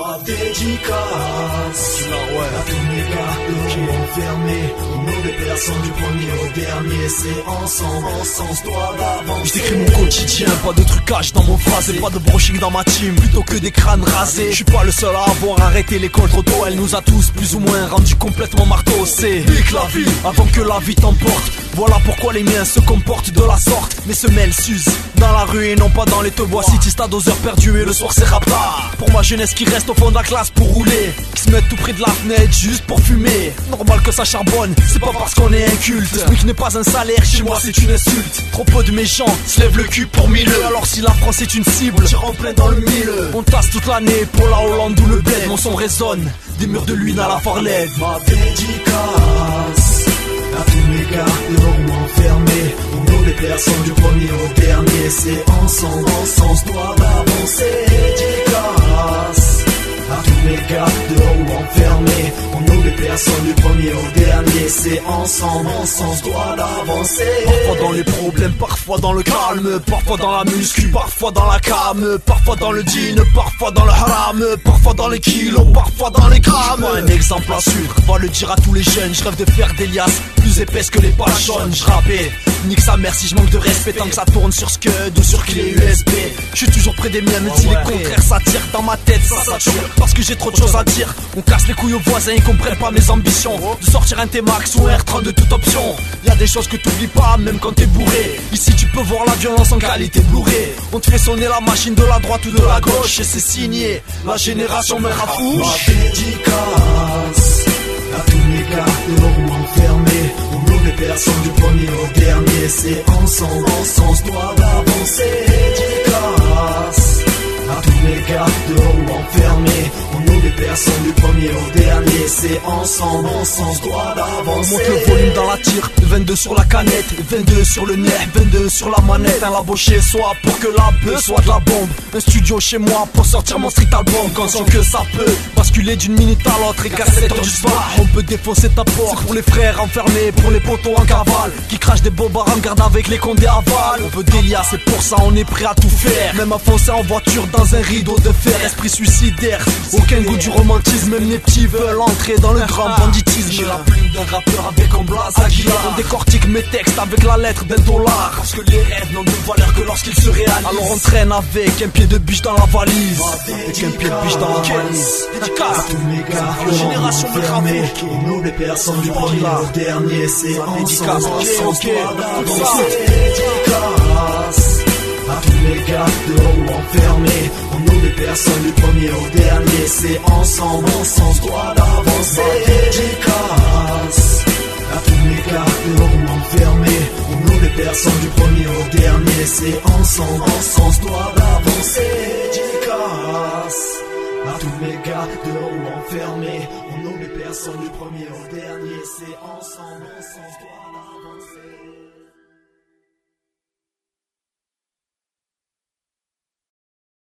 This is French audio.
Ma dédicace à tous mes gars enfermés, au nom des personnes du premier au dernier. C'est ensemble, on se doit d'avancer. Je décris mon quotidien, pas de trucage dans mon phrasé, pas de brushing dans ma team, plutôt que des crânes rasés. Je suis pas le seul à avoir arrêté l'école trop tôt, elle nous a tous plus ou moins rendus complètement marteaux. C'est pique la vie avant que la vie t'emporte. Voilà pourquoi les miens se comportent de la sorte. Mes semelles s'usent dans la rue et non pas dans les tobois. City stade aux heures perdues et le soir c'est rapta. Pour ma jeunesse qui reste au fond de la classe pour rouler, qui se mettent tout près de la fenêtre juste pour fumer. Normal que ça charbonne, c'est pas parce qu'on est inculte. Ce qui n'est pas un salaire, chez moi c'est une insulte. Trop peu de mes gens se lèvent le cul pour 1000. Alors si la France est une cible, tire en plein dans le mille. On tasse toute l'année pour la Hollande ou le bled. Mon son résonne, des murs de l'huile à la Farled. Ma dédicace à tous mes gars dehors ou enfermés, au nom des personnes du premier au dernier. C'est ensemble, on se doit d'avancer. Dédicace à tous mes gars dehors ou enfermés, au nom des personnes du premier au dernier. C'est ensemble, on se doit d'avancer. Parfois dans les problèmes, parfois dans le calme, parfois dans la muscu, parfois dans la cam, parfois dans le jean, parfois dans le haram, parfois dans les kilos, parfois dans les grammes. Pas un exemple à suivre, va le dire à tous les jeunes. Je rêve de faire des liasses plus épaisses que les pages jaunes. Je rappais, nique sa mère si je manque de respect. Tant que ça tourne sur Scud ou sur clé USB, je suis toujours près des miens, même si les contraires s'attirent. Dans ma tête ça sature, parce que j'ai trop de choses à dire. On casse les couilles aux voisins, ils comprennent pas mes ambitions de sortir un T-Max ou un R30 de toute option. Y'a des choses que t'oublies pas, même quand t'es bourré. Ici tu peux voir la violence en qualité Blu-ray. On te fait sonner la machine de la droite ou de la gauche, et c'est signé la génération mère à fouche. Ma dédicace à tous mes gars dehors ou enfermés, au nom des personnes du premier au dernier. C'est ensemble, on se doit d'avancer. Dédicace à tous mes gars dehors ou enfermés, au nom des personnes du premier au dernier. C'est ensemble, on se doit d'avancer. On monte le volume dans la tire, 22 sur la canette, 22 sur le nez, 22 sur la manette. Un labo chez soi pour que la bœuf soit de la bombe. Un studio chez moi pour sortir mon street album. Conscient que ça peut basculer d'une minute à l'autre et qu'à 7 heures du soir on peut défoncer ta porte. C'est pour les frères enfermés, pour les potos en cavale, qui crachent des bobards en garde avec les condés aval. On veut des liasses, c'est pour ça on est prêt à tout faire, même à foncer en voiture dans un rideau de fer. Esprit suicidaire, aucun goût du romantisme. Même les petits veulent entrer dans le grand banditisme. J'ai la plume d'un rappeur avec un blaze Aguilar. On décortique mes textes avec la lettre d'un dollar, parce que les rêves n'ont de valeur que lorsqu'ils se réalisent. Alors on traîne avec un pied de biche dans la valise, avec un pied de biche dans la valise. Dédicace à tous mes gars, génération de enfermés, au nom des personnes du premier au dernier. C'est ensemble, on se doit d'avancer. Dédicace à tous mes gars dehors ou enfermés, au nom des personnes du premier au dernier. C'est ensemble, on se doit d'avancer. Dédicace à tous mes gars dehors ou enfermés, au nom des personnes du premier au dernier. C'est ensemble, on se doit d'avancer. Dédicace à tous mes gars dehors ou enfermés, au nom des personnes du premier au dernier. C'est ensemble, on se doit d'avancer.